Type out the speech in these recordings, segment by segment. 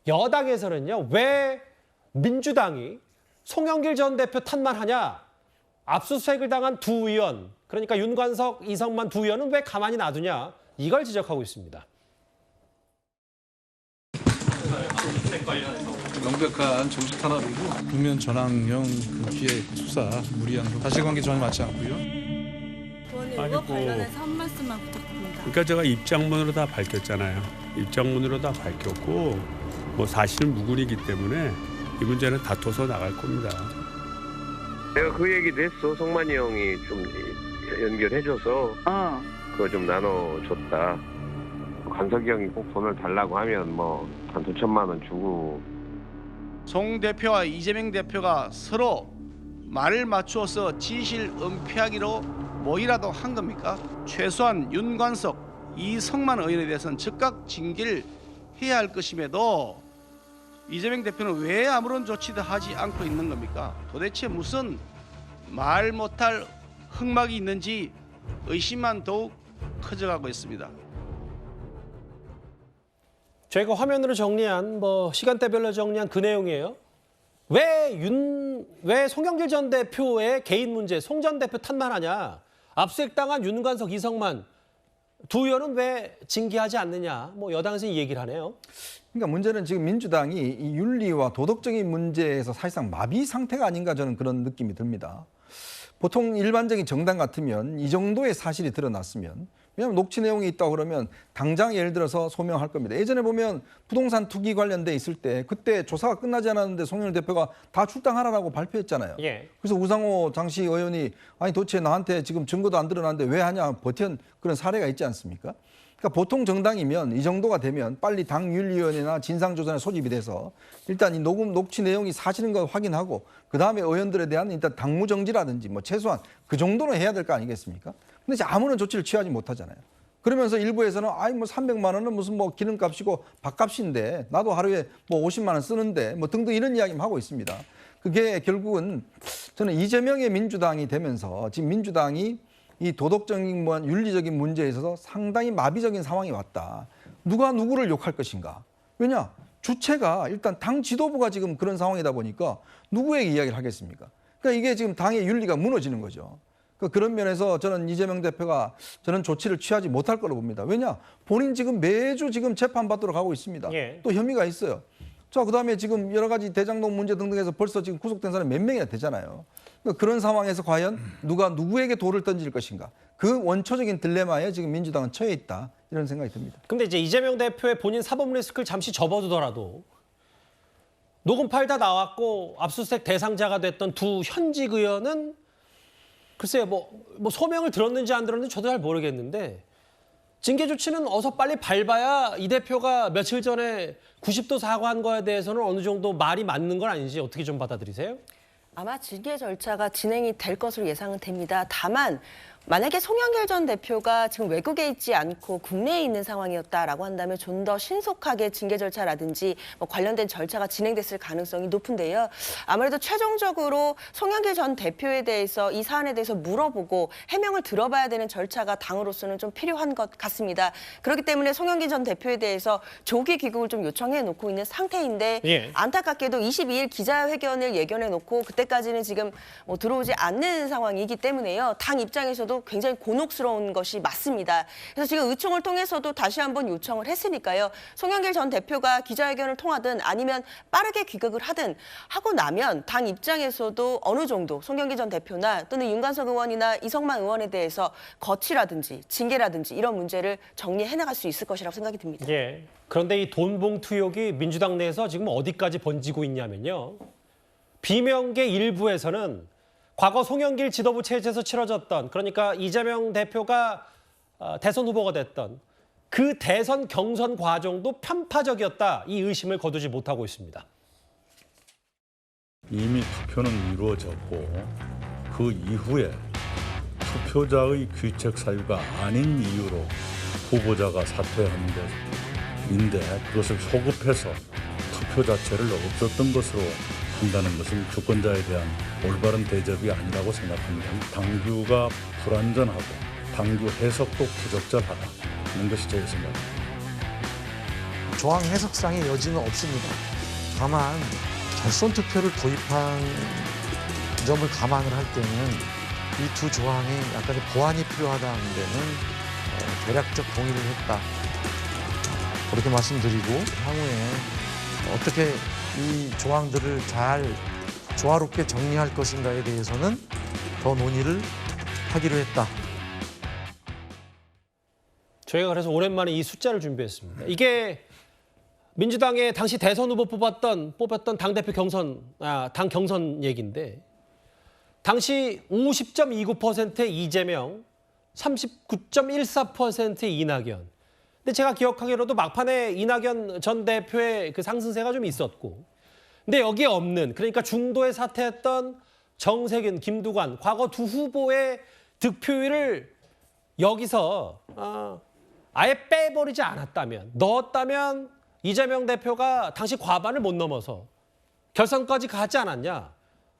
여당에서는요, 왜 민주당이 송영길 전 대표 탓만 하냐? 압수수색을 당한 두 의원, 그러니까 윤관석, 이성만 두 의원은 왜 가만히 놔두냐? 이걸 지적하고 있습니다. 명백한 정치 탄압이고 국면 전환형 그 피해 수사 무리한 사실관계 전혀 맞지 않고요. 의원님 의혹 관련해서 한 말씀만 부탁드립니다. 그러니까 제가 입장문으로 다 밝혔잖아요. 입장문으로 다 밝혔고 뭐 사실은 무근이기 때문에 이 문제는 다퉈서 나갈 겁니다. 내가 그 얘기도 했어. 성만이 형이 좀 연결해줘서 그거 좀 나눠줬다. 관석이 형이 꼭 돈을 달라고 하면 뭐 한 2천만 원 주고. 송 대표와 이재명 대표가 서로 말을 맞추어서 진실 은폐하기로 뭐이라도 한 겁니까? 최소한 윤관석, 이성만 의원에 대해서는 즉각 징계를 해야 할 것임에도 이재명 대표는 왜 아무런 조치도 하지 않고 있는 겁니까? 도대체 무슨 말 못할 흑막이 있는지 의심만 더욱 커져가고 있습니다. 저희가 화면으로 정리한 시간대별로 정리한 그 내용이에요. 왜 송영길 전 대표의 개인 문제, 송 전 대표 탓만 하냐? 압수수색당한 윤관석, 이성만 두 의원은 왜 징계하지 않느냐? 여당에서 이 얘기를 하네요. 그러니까 문제는 지금 민주당이 이 윤리와 도덕적인 문제에서 사실상 마비 상태가 아닌가 저는 그런 느낌이 듭니다. 보통 일반적인 정당 같으면 이 정도의 사실이 드러났으면, 왜냐하면 녹취 내용이 있다고 그러면 당장 예를 들어서 소명할 겁니다. 예전에 보면 부동산 투기 관련돼 있을 때 그때 조사가 끝나지 않았는데 송영길 대표가 다 출당하라고 발표했잖아요. 예. 그래서 우상호 당시 의원이 아니 도대체 나한테 지금 증거도 안 드러났는데 왜 하냐 버틴 그런 사례가 있지 않습니까? 그러니까 보통 정당이면 이 정도가 되면 빨리 당윤리위원회나 진상조사에 소집이 돼서 일단 이 녹취 내용이 사실인 걸 확인하고 그다음에 의원들에 대한 일단 당무정지라든지 최소한 그 정도는 해야 될 거 아니겠습니까? 근데 이제 아무런 조치를 취하지 못하잖아요. 그러면서 일부에서는 300만 원은 무슨 기름값이고 밥값인데 나도 하루에 50만 원 쓰는데 등등 이런 이야기만 하고 있습니다. 그게 결국은 저는 이재명의 민주당이 되면서 지금 민주당이 이 도덕적인 윤리적인 문제에 있어서 상당히 마비적인 상황이 왔다. 누가 누구를 욕할 것인가? 왜냐? 주체가 일단 당 지도부가 지금 그런 상황이다 보니까 누구에게 이야기를 하겠습니까? 그러니까 이게 지금 당의 윤리가 무너지는 거죠. 그런 면에서 저는 이재명 대표가 저는 조치를 취하지 못할 거로 봅니다. 왜냐? 본인 지금 매주 지금 재판받으러 가고 있습니다. 예. 또 혐의가 있어요. 자, 그다음에 지금 여러 가지 대장동 문제 등등해서 벌써 지금 구속된 사람이 몇 명이나 되잖아요. 그런 상황에서 과연 누가 누구에게 돌을 던질 것인가? 그 원초적인 딜레마에 지금 민주당은 처해 있다. 이런 생각이 듭니다. 근데 이제 이재명 대표의 본인 사법 리스크를 잠시 접어두더라도 녹음 파일 다 나왔고 압수수색 대상자가 됐던 두 현직 의원은 글쎄요, 소명을 들었는지 안 들었는지 저도 잘 모르겠는데 징계 조치는 어서 빨리 밟아야 이 대표가 며칠 전에 90도 사과한 거에 대해서는 어느 정도 말이 맞는 건 아닌지 어떻게 좀 받아들이세요? 아마 징계 절차가 진행이 될 것으로 예상은 됩니다. 다만 만약에 송영길 전 대표가 지금 외국에 있지 않고 국내에 있는 상황이었다라고 한다면 좀 더 신속하게 징계 절차라든지 관련된 절차가 진행됐을 가능성이 높은데요. 아무래도 최종적으로 송영길 전 대표에 대해서 이 사안에 대해서 물어보고 해명을 들어봐야 되는 절차가 당으로서는 좀 필요한 것 같습니다. 그렇기 때문에 송영길 전 대표에 대해서 조기 귀국을 좀 요청해 놓고 있는 상태인데 예. 안타깝게도 22일 기자회견을 예견해 놓고 그때까지는 지금 들어오지 않는 상황이기 때문에요. 당 입장에서도 굉장히 곤혹스러운 것이 맞습니다. 그래서 지금 의총을 통해서도 다시 한번 요청을 했으니까요. 송영길 전 대표가 기자회견을 통하든 아니면 빠르게 귀국을 하든 하고 나면 당 입장에서도 어느 정도 송영길 전 대표나 또는 윤관석 의원이나 이성만 의원에 대해서 거취라든지 징계라든지 이런 문제를 정리해 나갈 수 있을 것이라고 생각이 듭니다. 예. 그런데 이 돈봉투 의혹이 민주당 내에서 지금 어디까지 번지고 있냐면요. 비명계 일부에서는 과거 송영길 지도부 체제에서 치러졌던, 그러니까 이재명 대표가 대선 후보가 됐던 그 대선 경선 과정도 편파적이었다, 이 의심을 거두지 못하고 있습니다. 이미 투표는 이루어졌고 그 이후에 투표자의 귀책 사유가 아닌 이유로 후보자가 사퇴한 것인데 그것을 소급해서 투표 자체를 없었던 것으로 한다는 것은 주권자에 대한 올바른 대접이 아니라고 생각합니다. 당규가 불완전하고 당규 해석도 부적절하다는 것이 제 생각입니다. 조항 해석상의 여지는 없습니다. 다만 결선 투표를 도입한 점을 감안을 할 때는 이 두 조항이 약간의 보완이 필요하다는 데는 대략적 동의를 했다. 그렇게 말씀드리고 향후에 어떻게 이 조항들을 잘 조화롭게 정리할 것인가에 대해서는 더 논의를 하기로 했다. 저희가 그래서 오랜만에 이 숫자를 준비했습니다. 이게 민주당의 당시 대선 후보 뽑았던 당대표 당 경선 얘기인데 당시 50.29%의 이재명, 39.14%의 이낙연. 근데 제가 기억하기로도 막판에 이낙연 전 대표의 그 상승세가 좀 있었고 근데 여기에 없는 그러니까 중도에 사퇴했던 정세균, 김두관 과거 두 후보의 득표율을 여기서 아예 빼버리지 않았다면 넣었다면 이재명 대표가 당시 과반을 못 넘어서 결선까지 가지 않았냐.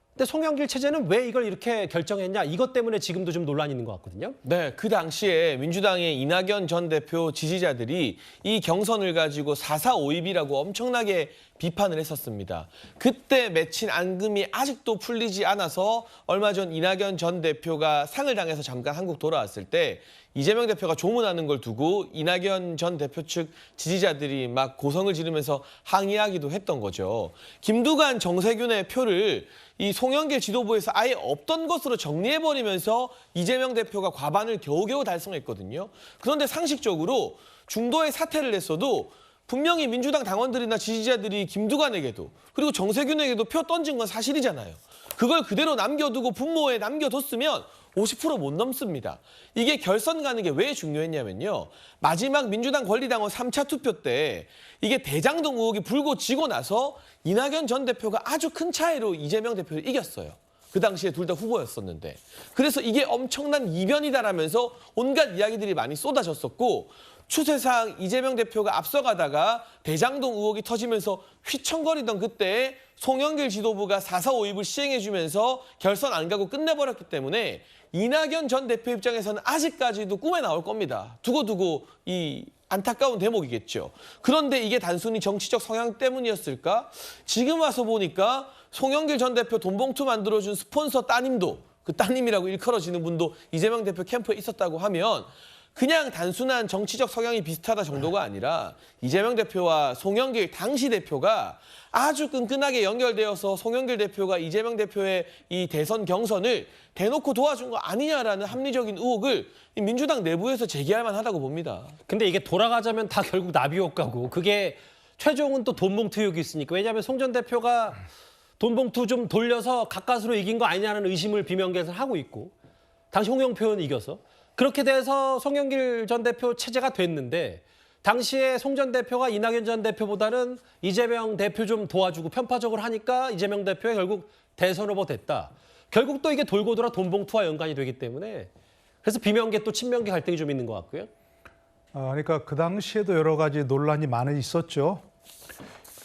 근데 송영길 체제는 왜 이걸 이렇게 결정했냐. 이것 때문에 지금도 좀 논란이 있는 것 같거든요. 네, 그 당시에 민주당의 이낙연 전 대표 지지자들이 이 경선을 가지고 4.4 오입이라고 엄청나게 비판을 했었습니다. 그때 맺힌 앙금이 아직도 풀리지 않아서 얼마 전 이낙연 전 대표가 상을 당해서 잠깐 한국 돌아왔을 때 이재명 대표가 조문하는 걸 두고 이낙연 전 대표 측 지지자들이 막 고성을 지르면서 항의하기도 했던 거죠. 김두관, 정세균의 표를 이 송영길 지도부에서 아예 없던 것으로 정리해버리면서 이재명 대표가 과반을 겨우겨우 달성했거든요. 그런데 상식적으로 중도에 사퇴를 했어도 분명히 민주당 당원들이나 지지자들이 김두관에게도 그리고 정세균에게도 표 던진 건 사실이잖아요. 그걸 그대로 남겨두고 분모에 남겨뒀으면 50% 못 넘습니다. 이게 결선 가는 게 왜 중요했냐면요. 마지막 민주당 권리당원 3차 투표 때 이게 대장동 의혹이 불고 지고 나서 이낙연 전 대표가 아주 큰 차이로 이재명 대표를 이겼어요. 그 당시에 둘 다 후보였었는데. 그래서 이게 엄청난 이변이다라면서 온갖 이야기들이 많이 쏟아졌었고 추세상 이재명 대표가 앞서가다가 대장동 의혹이 터지면서 휘청거리던 그때 송영길 지도부가 4.4 오입을 시행해주면서 결선 안 가고 끝내버렸기 때문에 이낙연 전 대표 입장에서는 아직까지도 꿈에 나올 겁니다. 두고두고 이 안타까운 대목이겠죠. 그런데 이게 단순히 정치적 성향 때문이었을까? 지금 와서 보니까 송영길 전 대표 돈 봉투 만들어준 스폰서 따님도 그 따님이라고 일컬어지는 분도 이재명 대표 캠프에 있었다고 하면 그냥 단순한 정치적 성향이 비슷하다 정도가 아니라 이재명 대표와 송영길 당시 대표가 아주 끈끈하게 연결되어서 송영길 대표가 이재명 대표의 이 대선 경선을 대놓고 도와준 거 아니냐라는 합리적인 의혹을 민주당 내부에서 제기할 만하다고 봅니다. 근데 이게 돌아가자면 다 결국 나비 효과고 그게 최종은 또 돈봉투 의혹이 있으니까. 왜냐하면 송 전 대표가 돈봉투 좀 돌려서 가까스로 이긴 거 아니냐는 의심을 비명계에서 하고 있고 당시 홍영표는 이겨서 그렇게 돼서 송영길 전 대표 체제가 됐는데 당시에 송 전 대표가 이낙연 전 대표보다는 이재명 대표 좀 도와주고 편파적으로 하니까 이재명 대표가 결국 대선 후보 됐다. 결국 또 이게 돌고 돌아 돈봉투와 연관이 되기 때문에 그래서 비명계 또 친명계 갈등이 좀 있는 것 같고요. 그러니까 그 당시에도 여러 가지 논란이 많이 있었죠.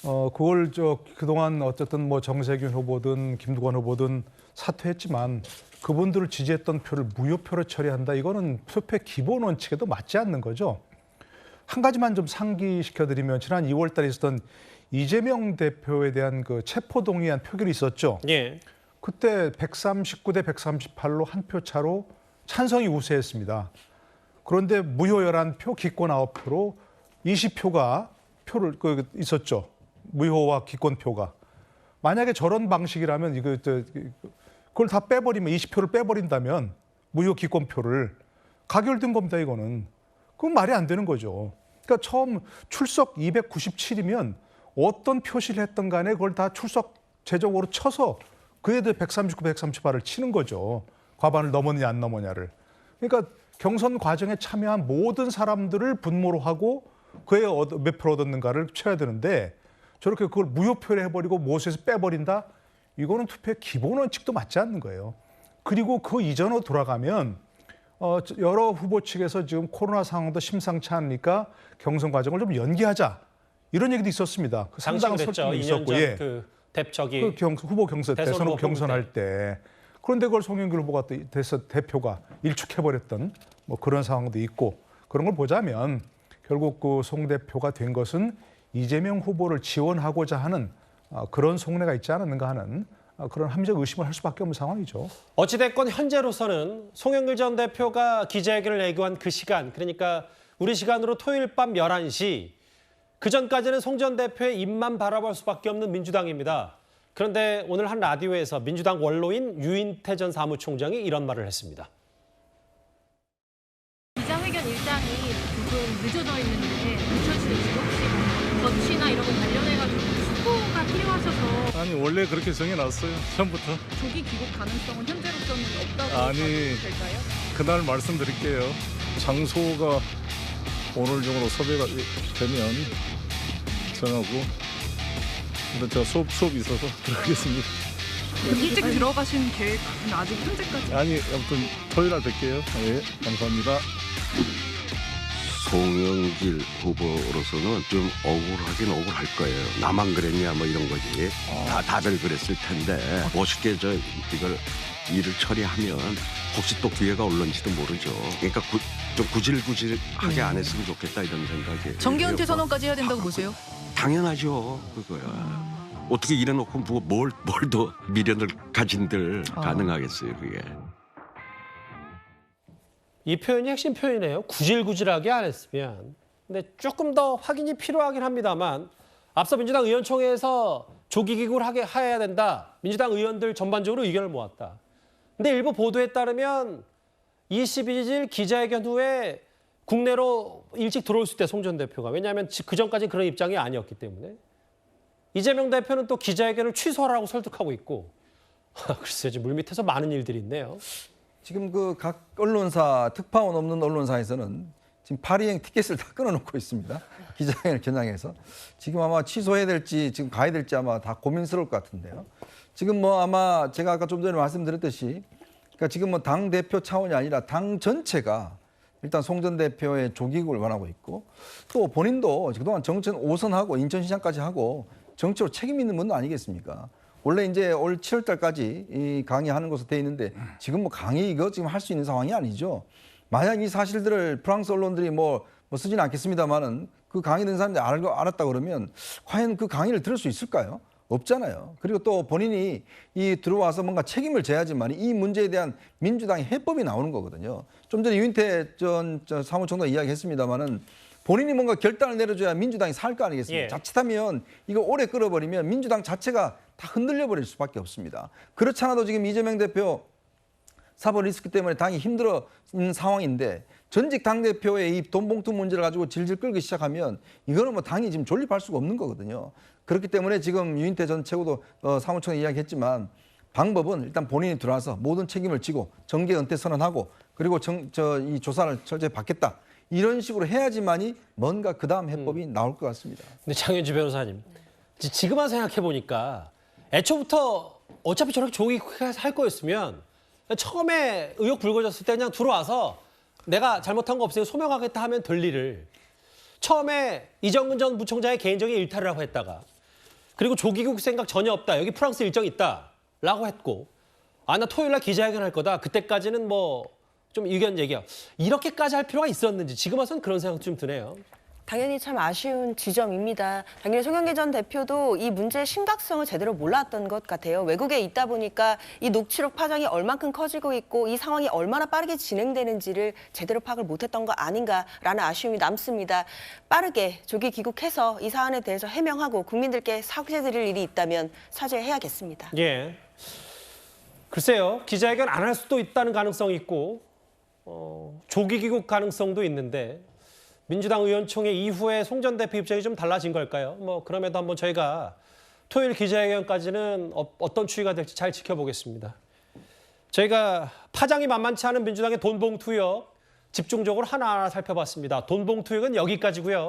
그걸 그동안 어쨌든 뭐 정세균 후보든 김두관 후보든 사퇴했지만 그분들을 지지했던 표를 무효표로 처리한다. 이거는 투표의 기본 원칙에도 맞지 않는 거죠. 한 가지만 좀 상기시켜드리면 지난 2월 달에 있었던 이재명 대표에 대한 그 체포동의안 표결이 있었죠. 예. 그때 139대 138로 한 표 차로 찬성이 우세했습니다. 그런데 무효 11표, 기권 9표로 20표가 표를 있었죠. 무효와 기권표가. 만약에 저런 방식이라면 그걸 다 빼버리면 20표를 빼버린다면 무효 기권표를 가결된 겁니다. 이거는. 그건 말이 안 되는 거죠. 그러니까 처음 출석 297이면 어떤 표시를 했던 간에 그걸 다 출석 제적으로 쳐서 그에 대해 139, 138을 치는 거죠. 과반을 넘었냐 안 넘었냐를. 그러니까 경선 과정에 참여한 모든 사람들을 분모로 하고 그에 몇 표를 얻었는가를 쳐야 되는데 저렇게 그걸 무효표를 해버리고 못에서 빼버린다? 이거는 투표의 기본 원칙도 맞지 않는 거예요. 그리고 그 이전으로 돌아가면 여러 후보 측에서 지금 코로나 상황도 심상치 않으니까 경선 과정을 좀 연기하자. 이런 얘기도 있었습니다. 그 상당한 설득이 있었고, 예. 후보 경선, 대선 후보 경선할 때. 그런데 그걸 송영길 후보가 대표가 일축해버렸던 뭐 그런 상황도 있고 그런 걸 보자면 결국 그 송 대표가 된 것은 이재명 후보를 지원하고자 하는 그런 속내가 있지 않았는가 하는 그런 합리적 의심을 할 수밖에 없는 상황이죠. 어찌됐건 현재로서는 송영길 전 대표가 기자회견을 예고한 그 시간, 그러니까 우리 시간으로 토요일 밤 11시, 그전까지는 송 전 대표의 입만 바라볼 수밖에 없는 민주당입니다. 그런데 오늘 한 라디오에서 민주당 원로인 유인태 전 사무총장이 이런 말을 했습니다. 기자회견 일정이 조금 늦어져 있는데 늦춰지는지 혹시 거취나 이런 거 관련해가지고 수고가 필요하셔서 아니 원래 그렇게 정해놨어요. 처음부터. 조기 귀국 가능성은 현재로서는 없다고 아니. 봐도 될까요? 그날 말씀드릴게요. 장소가 오늘 중으로 섭외가 되면 정하고 근데 제가 수업이 있어서 들어가겠습니다. 일찍 들어가신 계획은 아직 현재까지? 아니 아무튼 토요일 날 뵐게요. 네, 감사합니다. 송영길 후보로서는 좀 억울하긴 억울할 거예요. 나만 그랬냐 뭐 이런 거지. 다들 그랬을 텐데 멋있게 이걸 일을 처리하면 혹시 또 기회가 올런지도 모르죠. 그러니까 좀 구질구질하게 안 했으면 좋겠다 이런 생각이. 정계은퇴 선언까지 해야 된다고 보세요? 당연하죠. 그거야. 어떻게 이래놓고 뭘 더 미련을 가진들 가능하겠어요. 그게. 이 표현이 핵심 표현이에요. 구질구질하게 안 했으면. 근데 조금 더 확인이 필요하긴 합니다만 앞서 민주당 의원총회에서 조기 귀국을 해야 된다. 민주당 의원들 전반적으로 의견을 모았다. 근데 일부 보도에 따르면 22일 기자회견 후에 국내로 일찍 들어올 수 있대, 송 전 대표가. 왜냐하면 그전까지 그런 입장이 아니었기 때문에. 이재명 대표는 또 기자회견을 취소하라고 설득하고 있고. 글쎄요, 지금 물밑에서 많은 일들이 있네요. 지금 그 각 언론사, 특파원 없는 언론사에서는 지금 파리행 티켓을 다 끊어놓고 있습니다. 기자회견을 겨냥해서. 지금 아마 취소해야 될지 지금 가야 될지 아마 다 고민스러울 것 같은데요. 지금 뭐 아마 제가 아까 좀 전에 말씀드렸듯이 그러니까 지금 뭐 당 대표 차원이 아니라 당 전체가 일단 송 전 대표의 조기국을 원하고 있고 또 본인도 그동안 정천 5선하고 인천시장까지 하고 정치로 책임 있는 분도 아니겠습니까? 원래 이제 올 7월 달까지 이 강의하는 것으로 돼 있는데 지금 뭐 강의 이거 지금 할 수 있는 상황이 아니죠. 만약 이 사실들을 프랑스 언론들이 뭐 쓰지는 않겠습니다만은 그 강의 듣는 사람들이 알았다 그러면 과연 그 강의를 들을 수 있을까요? 없잖아요. 그리고 또 본인이 이 들어와서 뭔가 책임을 져야지만 이 문제에 대한 민주당의 해법이 나오는 거거든요. 좀 전에 유인태 전 사무총장 이야기했습니다만은 본인이 뭔가 결단을 내려줘야 민주당이 살 거 아니겠습니까? 예. 자칫하면 이거 오래 끌어버리면 민주당 자체가 다 흔들려 버릴 수밖에 없습니다. 그렇지 않아도 지금 이재명 대표 사법 리스크 때문에 당이 힘들어 있는 상황인데 전직 당대표의 이 돈봉투 문제를 가지고 질질 끌기 시작하면 이거는 뭐 당이 지금 존립할 수가 없는 거거든요. 그렇기 때문에 지금 유인태 전 최고도 사무총장이 이야기했지만 방법은 일단 본인이 들어와서 모든 책임을 지고 정계 은퇴 선언하고 그리고 이 조사를 철저히 받겠다. 이런 식으로 해야지만이 뭔가 그 다음 해법이 나올 것 같습니다. 근데 장현주 변호사님, 지금만 생각해 보니까 애초부터 어차피 저렇게 조기 할 거였으면 처음에 의혹 불거졌을 때 그냥 들어와서 내가 잘못한 거 없으니까 소명하겠다 하면 될 일을 처음에 이정근 전 부총장의 개인적인 일탈이라고 했다가 그리고 조기국 생각 전혀 없다. 여기 프랑스 일정이 있다라고 했고 나 토요일 날 기자회견 할 거다. 그때까지는 뭐 좀 의견 얘기야. 이렇게까지 할 필요가 있었는지 지금 와서는 그런 생각 좀 드네요. 당연히 참 아쉬운 지점입니다. 당연히 송영길 전 대표도 이 문제의 심각성을 제대로 몰랐던 것 같아요. 외국에 있다 보니까 이 녹취록 파장이 얼만큼 커지고 있고 이 상황이 얼마나 빠르게 진행되는지를 제대로 파악을 못했던 거 아닌가라는 아쉬움이 남습니다. 빠르게 조기 귀국해서 이 사안에 대해서 해명하고 국민들께 사죄드릴 일이 있다면 사죄해야겠습니다. 예. 글쎄요. 기자회견 안 할 수도 있다는 가능성이 있고 조기 귀국 가능성도 있는데 민주당 의원총회 이후에 송 전 대표 입장이 좀 달라진 걸까요? 뭐 그럼에도 한번 저희가 토요일 기자회견까지는 어떤 추이가 될지 잘 지켜보겠습니다. 저희가 파장이 만만치 않은 민주당의 돈봉투역 집중적으로 하나하나 살펴봤습니다. 돈봉투역은 여기까지고요.